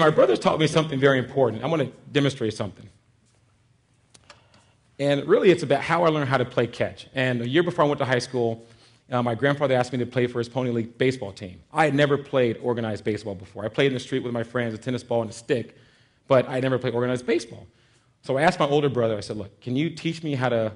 My brothers taught me something very important. I want to demonstrate something. And really, it's about how I learned how to play catch. And a year before I went to high school, my grandfather asked me to play for his Pony League baseball team. I had never played organized baseball before. I played in the street with my friends, a tennis ball and a stick, but I had never played organized baseball. So I asked my older brother, I said, look, can you teach me how to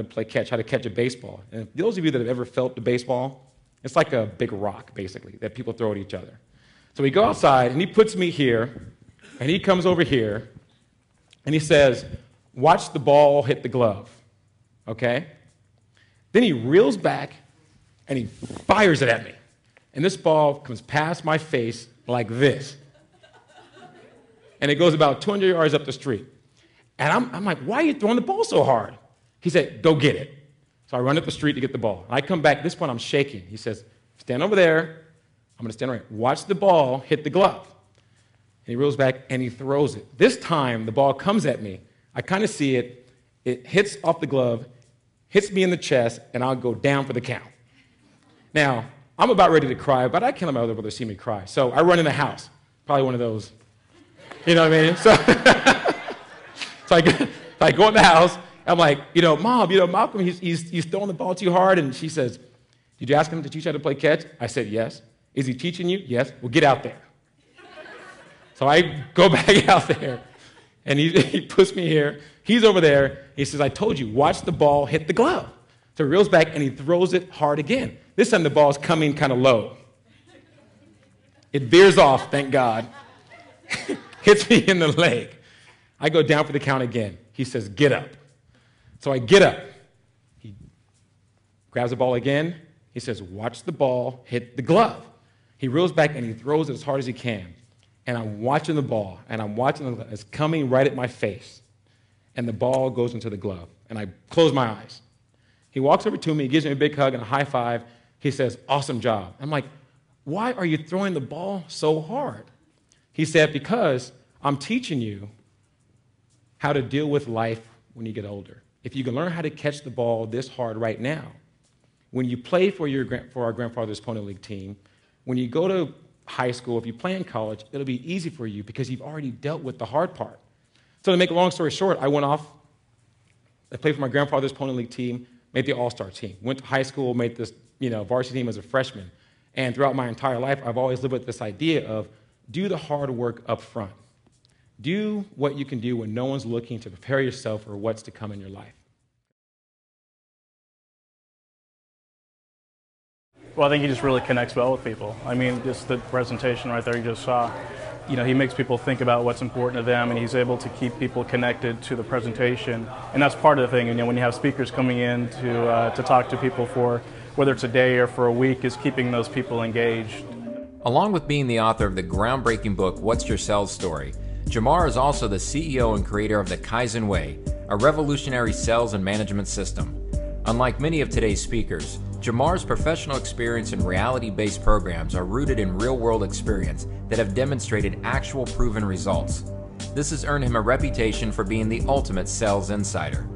play catch, how to catch a baseball? And those of you that have ever felt the baseball, it's like a big rock, basically, that people throw at each other. So we go outside, and he puts me here, and he comes over here, and he says, watch the ball hit the glove, okay? Then he reels back, and he fires it at me. And this ball comes past my face like this. And it goes about 200 yards up the street. And I'm like, why are you throwing the ball so hard? He said, go get it. So I run up the street to get the ball. And I come back. At this point, I'm shaking. He says, stand over there. I'm going to stand right. Watch the ball hit the glove. And he reels back, and he throws it. This time, the ball comes at me. I kind of see it. It hits off the glove, hits me in the chest, and I'll go down for the count. Now, I'm about ready to cry, but I can't let my other brother see me cry. So I run in the house. Probably one of those. You know what I mean? So I go in the house. I'm like, Mom, Malcolm, he's throwing the ball too hard. And she says, did you ask him to teach you how to play catch? I said, yes. Is he teaching you? Yes. Well, get out there. So I go back out there, and he puts me here. He's over there. He says, I told you, watch the ball hit the glove. So he reels back, and he throws it hard again. This time the ball's coming kind of low. It veers off, thank God. Hits me in the leg. I go down for the count again. He says, get up. So I get up. He grabs the ball again. He says, watch the ball hit the glove. He reels back, and he throws it as hard as he can. And I'm watching the ball, and I'm watching it. It's coming right at my face. And the ball goes into the glove. And I close my eyes. He walks over to me. He gives me a big hug and a high five. He says, awesome job. I'm like, why are you throwing the ball so hard? He said, because I'm teaching you how to deal with life when you get older. If you can learn how to catch the ball this hard right now, when you play for our grandfather's Pony League team, when you go to high school, if you play in college, it'll be easy for you because you've already dealt with the hard part. So to make a long story short, I went off. I played for my grandfather's Pony League team, made the all-star team, went to high school, made this varsity team as a freshman. And throughout my entire life, I've always lived with this idea of do the hard work up front. Do what you can do when no one's looking to prepare yourself for what's to come in your life. Well, I think he just really connects well with people. I mean, just the presentation right there you just saw, he makes people think about what's important to them, and he's able to keep people connected to the presentation. And that's part of the thing, when you have speakers coming in to talk to people for, whether it's a day or for a week, is keeping those people engaged. Along with being the author of the groundbreaking book, What's Your Sales Story?, JaMarr is also the CEO and creator of the Kaizen Way, a revolutionary sales and management system. Unlike many of today's speakers, JaMarr's professional experience and reality-based programs are rooted in real-world experience that have demonstrated actual proven results. This has earned him a reputation for being the ultimate sales insider.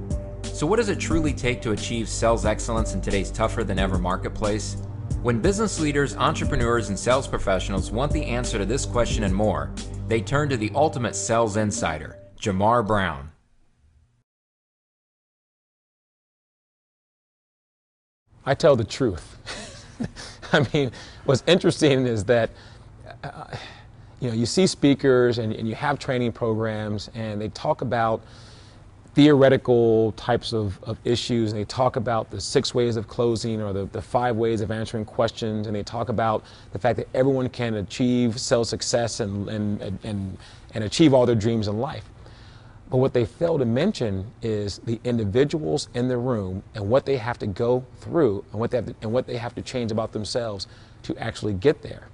So what does it truly take to achieve sales excellence in today's tougher-than-ever marketplace? When business leaders, entrepreneurs, and sales professionals want the answer to this question and more, they turn to the ultimate sales insider, JaMarr Brown. I tell the truth. I mean, what's interesting is that you see speakers and you have training programs, and they talk about theoretical types of issues, and they talk about the 6 ways of closing or the 5 ways of answering questions, and they talk about the fact that everyone can achieve sales success and achieve all their dreams in life. But what they fail to mention is the individuals in the room and what they have to go through and what they have to change about themselves to actually get there.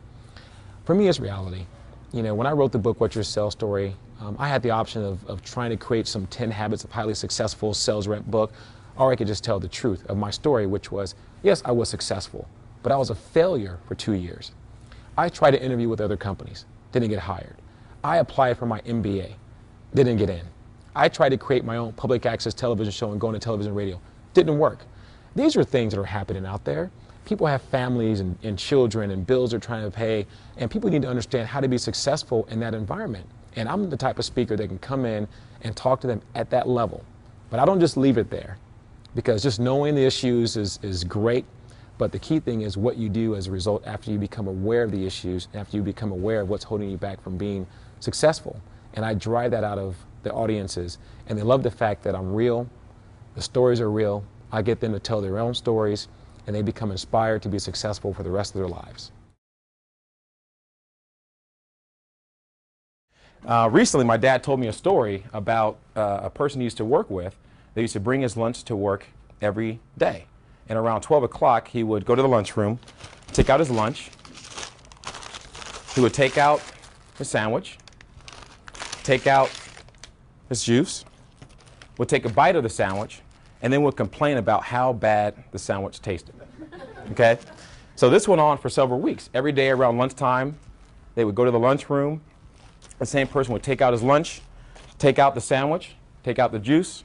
For me, it's reality. When I wrote the book, What's Your Sales Story?, I had the option of trying to create some 10 habits of highly successful sales rep book, or I could just tell the truth of my story, which was, yes, I was successful, but I was a failure for 2 years. I tried to interview with other companies, didn't get hired. I applied for my MBA, didn't get in. I tried to create my own public access television show and go into television and radio, didn't work. These are things that are happening out there. people have families and children and bills they're trying to pay, and people need to understand how to be successful in that environment. And I'm the type of speaker that can come in and talk to them at that level. But I don't just leave it there, because just knowing the issues is great, but the key thing is what you do as a result after you become aware of the issues, after you become aware of what's holding you back from being successful. And I drive that out of the audiences, and they love the fact that I'm real, the stories are real, I get them to tell their own stories, and they become inspired to be successful for the rest of their lives. Recently, my dad told me a story about a person he used to work with that used to bring his lunch to work every day. And around 12 o'clock, he would go to the lunchroom, take out his lunch, he would take out his sandwich, take out his juice, would take a bite of the sandwich, and then would complain about how bad the sandwich tasted. Okay? So this went on for several weeks. Every day around lunchtime, they would go to the lunchroom. The same person would take out his lunch, take out the sandwich, take out the juice,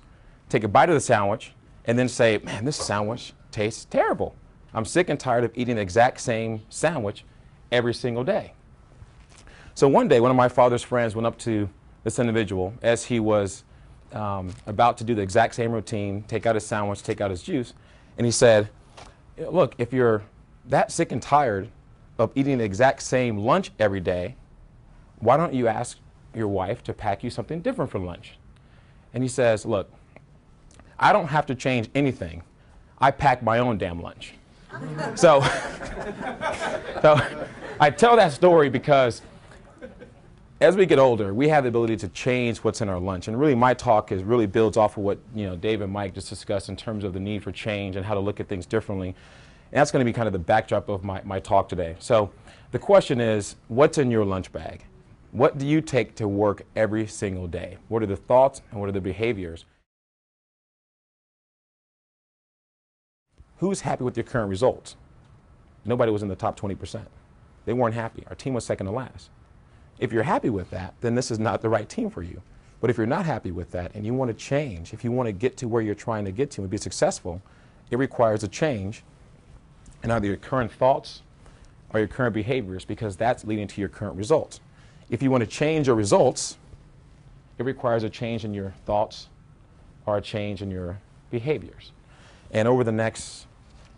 take a bite of the sandwich, and then say, man, this sandwich tastes terrible. I'm sick and tired of eating the exact same sandwich every single day. So one day, one of my father's friends went up to this individual as he was about to do the exact same routine, take out his sandwich, take out his juice, and he said, look, if you're that sick and tired of eating the exact same lunch every day, why don't you ask your wife to pack you something different for lunch? And he says, look, I don't have to change anything. I pack my own damn lunch. So I tell that story because as we get older, we have the ability to change what's in our lunch. And really my talk really builds off of what Dave and Mike just discussed in terms of the need for change and how to look at things differently. And that's going to be kind of the backdrop of my talk today. So the question is, what's in your lunch bag? What do you take to work every single day? What are the thoughts and what are the behaviors? Who's happy with your current results? Nobody was in the top 20%. They weren't happy. Our team was second to last. If you're happy with that, then this is not the right team for you. But if you're not happy with that and you want to change, if you want to get to where you're trying to get to and be successful, it requires a change in either your current thoughts or your current behaviors, because that's leading to your current results. If you want to change your results, it requires a change in your thoughts or a change in your behaviors. And over the next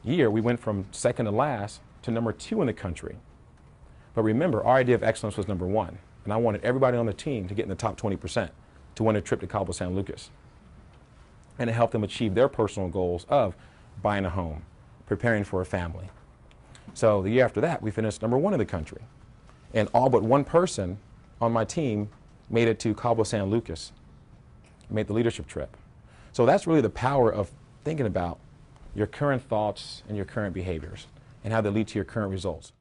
year, we went from second to last to number 2 in the country. But remember, our idea of excellence was number 1. And I wanted everybody on the team to get in the top 20% to win a trip to Cabo San Lucas. And to help them achieve their personal goals of buying a home, preparing for a family. So the year after that, we finished number 1 in the country. And all but one person on my team made it to Cabo San Lucas, made the leadership trip. So that's really the power of thinking about your current thoughts and your current behaviors and how they lead to your current results.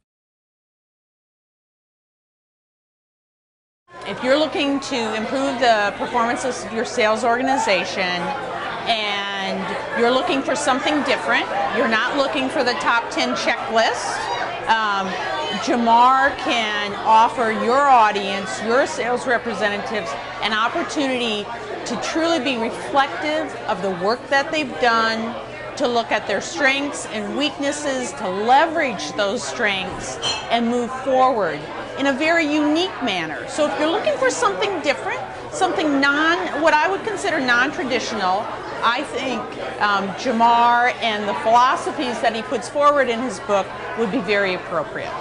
If you're looking to improve the performance of your sales organization and you're looking for something different, you're not looking for the top 10 checklist, JaMarr can offer your audience, your sales representatives, an opportunity to truly be reflective of the work that they've done, to look at their strengths and weaknesses, to leverage those strengths and move forward in a very unique manner. So if you're looking for something different, something what I would consider non-traditional, I think JaMarr and the philosophies that he puts forward in his book would be very appropriate.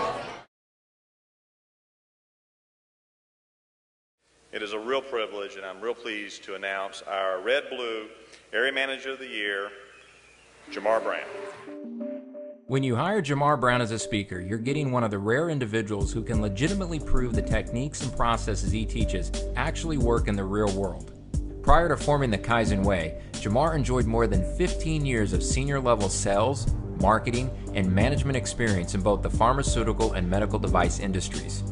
It is a real privilege, and I'm real pleased to announce our Red Blue Area Manager of the Year, JaMarr Brown. When you hire JaMarr Brown as a speaker, you're getting one of the rare individuals who can legitimately prove the techniques and processes he teaches actually work in the real world. Prior to forming the Kaizen Way, JaMarr enjoyed more than 15 years of senior-level sales, marketing, and management experience in both the pharmaceutical and medical device industries.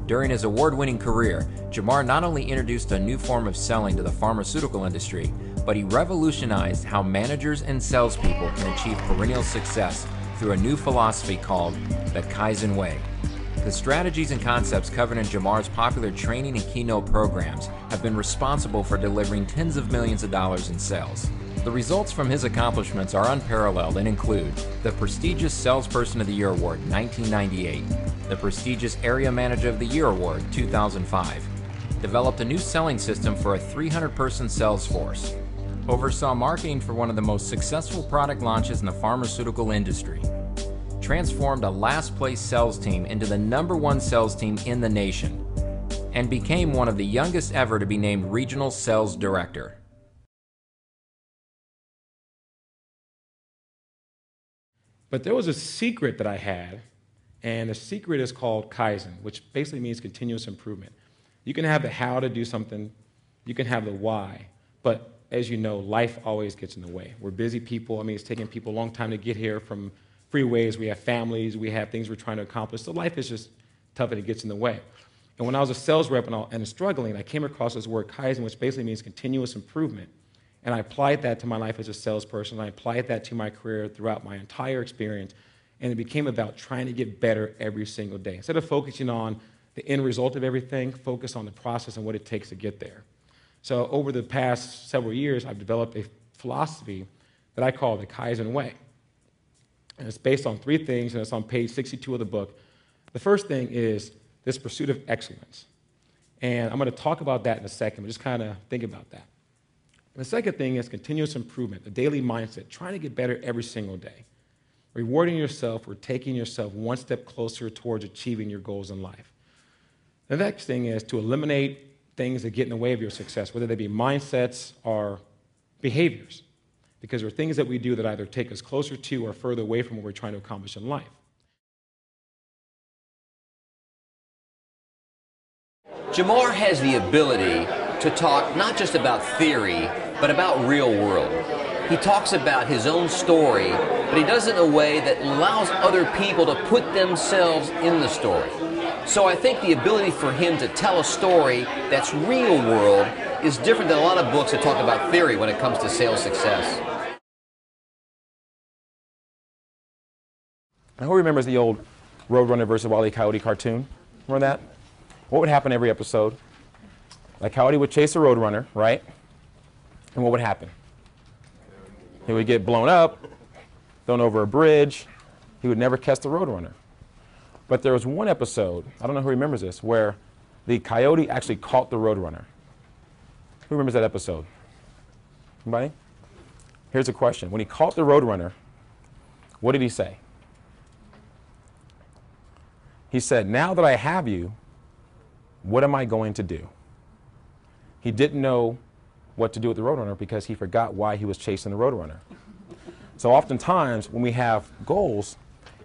During his award-winning career, JaMarr not only introduced a new form of selling to the pharmaceutical industry, but he revolutionized how managers and salespeople can achieve perennial success through a new philosophy called the Kaizen Way. The strategies and concepts covered in JaMarr's popular training and keynote programs have been responsible for delivering tens of millions of dollars in sales. The results from his accomplishments are unparalleled and include the prestigious Salesperson of the Year Award 1998, the prestigious Area Manager of the Year Award 2005, developed a new selling system for a 300-person sales force, oversaw marketing for one of the most successful product launches in the pharmaceutical industry, transformed a last-place sales team into the #1 sales team in the nation, and became one of the youngest ever to be named Regional Sales Director. But there was a secret that I had, and the secret is called Kaizen, which basically means continuous improvement. You can have the how to do something, you can have the why, but as you know, life always gets in the way. We're busy people. I mean, it's taking people a long time to get here from freeways. We have families, we have things we're trying to accomplish, so life is just tough and it gets in the way. And when I was a sales rep and struggling, I came across this word Kaizen, which basically means continuous improvement. And I applied that to my life as a salesperson. I applied that to my career throughout my entire experience. And it became about trying to get better every single day. Instead of focusing on the end result of everything, focus on the process and what it takes to get there. So over the past several years, I've developed a philosophy that I call the Kaizen way. And it's based on 3 things, and it's on page 62 of the book. The first thing is this pursuit of excellence. And I'm going to talk about that in a second, but just kind of think about that. And the second thing is continuous improvement, the daily mindset, trying to get better every single day. Rewarding yourself or taking yourself one step closer towards achieving your goals in life. The next thing is to eliminate things that get in the way of your success, whether they be mindsets or behaviors, because there are things that we do that either take us closer to or further away from what we're trying to accomplish in life. JaMarr has the ability to talk not just about theory, but about real world. He talks about his own story, but he does it in a way that allows other people to put themselves in the story. So I think the ability for him to tell a story that's real world is different than a lot of books that talk about theory when it comes to sales success. Now, who remembers the old Roadrunner versus Wile E. Coyote cartoon? Remember that? What would happen every episode? Like Coyote would chase a Roadrunner, right? And what would happen? He would get blown up, thrown over a bridge. He would never catch the Roadrunner. But there was one episode, I don't know who remembers this, where the Coyote actually caught the Roadrunner. Who remembers that episode? Anybody? Here's a question. When he caught the Roadrunner, what did he say? He said, "Now that I have you, what am I going to do?" He didn't know what to do with the Roadrunner because he forgot why he was chasing the Roadrunner. So oftentimes when we have goals,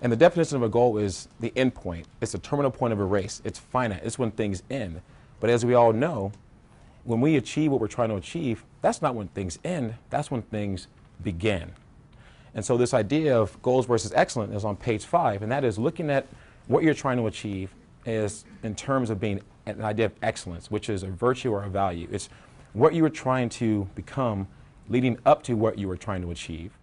and the definition of a goal is the end point. It's the terminal point of a race. It's finite. It's when things end. But as we all know, when we achieve what we're trying to achieve, that's not when things end. That's when things begin. And so this idea of goals versus excellence is on page 5, and that is looking at what you're trying to achieve is in terms of being an idea of excellence, which is a virtue or a value. It's what you were trying to become leading up to what you were trying to achieve.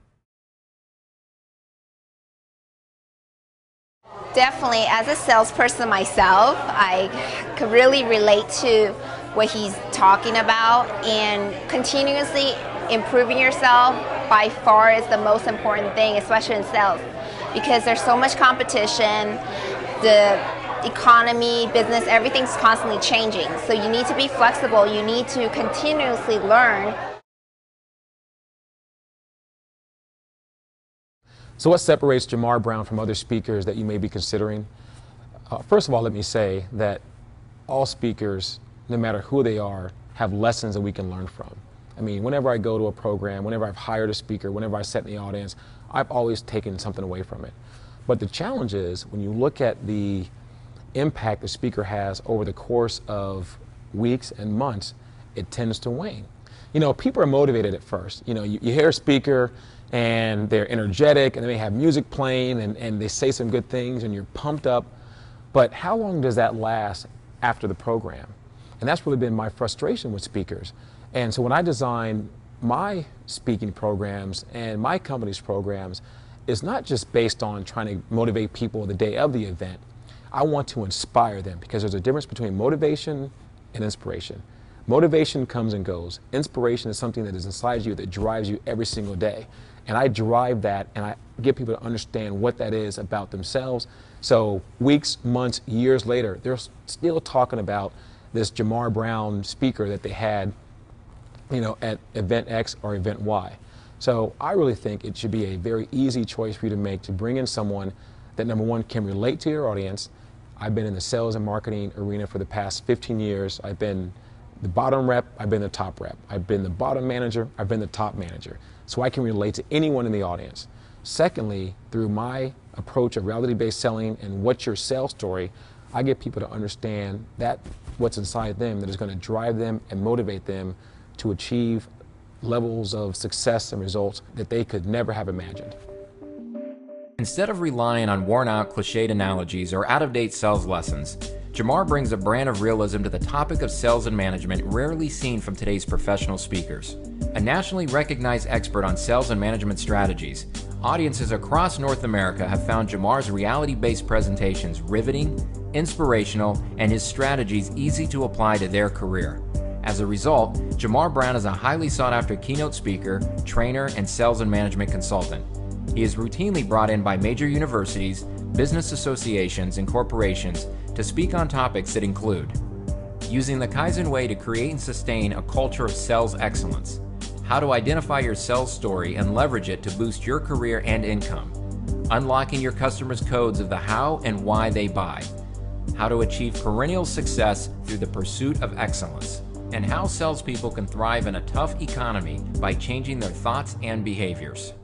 Definitely, as a salesperson myself, I could really relate to what he's talking about, and continuously improving yourself by far is the most important thing, especially in sales, because there's so much competition. The economy, business, everything's constantly changing. So you need to be flexible. You need to continuously learn. So what separates JaMarr Brown from other speakers that you may be considering? First of all, let me say that all speakers, no matter who they are, have lessons that we can learn from. I mean, whenever I go to a program, whenever I've hired a speaker, whenever I sit in the audience, I've always taken something away from it. But the challenge is when you look at the impact the speaker has over the course of weeks and months, it tends to wane. You know, people are motivated at first. You know, you hear a speaker and they're energetic and they may have music playing and they say some good things and you're pumped up. But how long does that last after the program? And that's really been my frustration with speakers. And so when I design my speaking programs and my company's programs, it's not just based on trying to motivate people the day of the event. I want to inspire them because there's a difference between motivation and inspiration. Motivation comes and goes. Inspiration is something that is inside you that drives you every single day. And I drive that, and I get people to understand what that is about themselves. So weeks, months, years later, they're still talking about this JaMarr Brown speaker that they had, at event X or event Y. So I really think it should be a very easy choice for you to make to bring in someone that, number one, can relate to your audience. I've been in the sales and marketing arena for the past 15 years. I've been the bottom rep, I've been the top rep. I've been the bottom manager, I've been the top manager. So I can relate to anyone in the audience. Secondly, through my approach of reality-based selling and what's your sales story, I get people to understand that what's inside them that is going to drive them and motivate them to achieve levels of success and results that they could never have imagined. Instead of relying on worn-out, cliched analogies or out-of-date sales lessons, JaMarr brings a brand of realism to the topic of sales and management rarely seen from today's professional speakers. A nationally recognized expert on sales and management strategies, audiences across North America have found JaMarr's reality-based presentations riveting, inspirational, and his strategies easy to apply to their career. As a result, JaMarr Brown is a highly sought-after keynote speaker, trainer, and sales and management consultant. He is routinely brought in by major universities, business associations, and corporations to speak on topics that include using the Kaizen way to create and sustain a culture of sales excellence, how to identify your sales story and leverage it to boost your career and income, unlocking your customers' codes of the how and why they buy, how to achieve perennial success through the pursuit of excellence, and how salespeople can thrive in a tough economy by changing their thoughts and behaviors.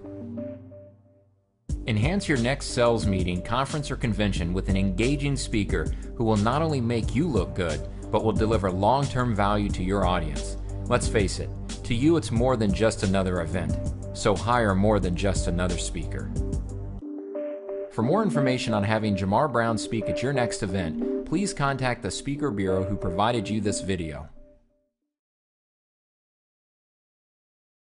Enhance your next sales meeting, conference, or convention with an engaging speaker who will not only make you look good, but will deliver long-term value to your audience. Let's face it, to you it's more than just another event, so hire more than just another speaker. For more information on having JaMarr Brown speak at your next event, please contact the Speaker Bureau who provided you this video.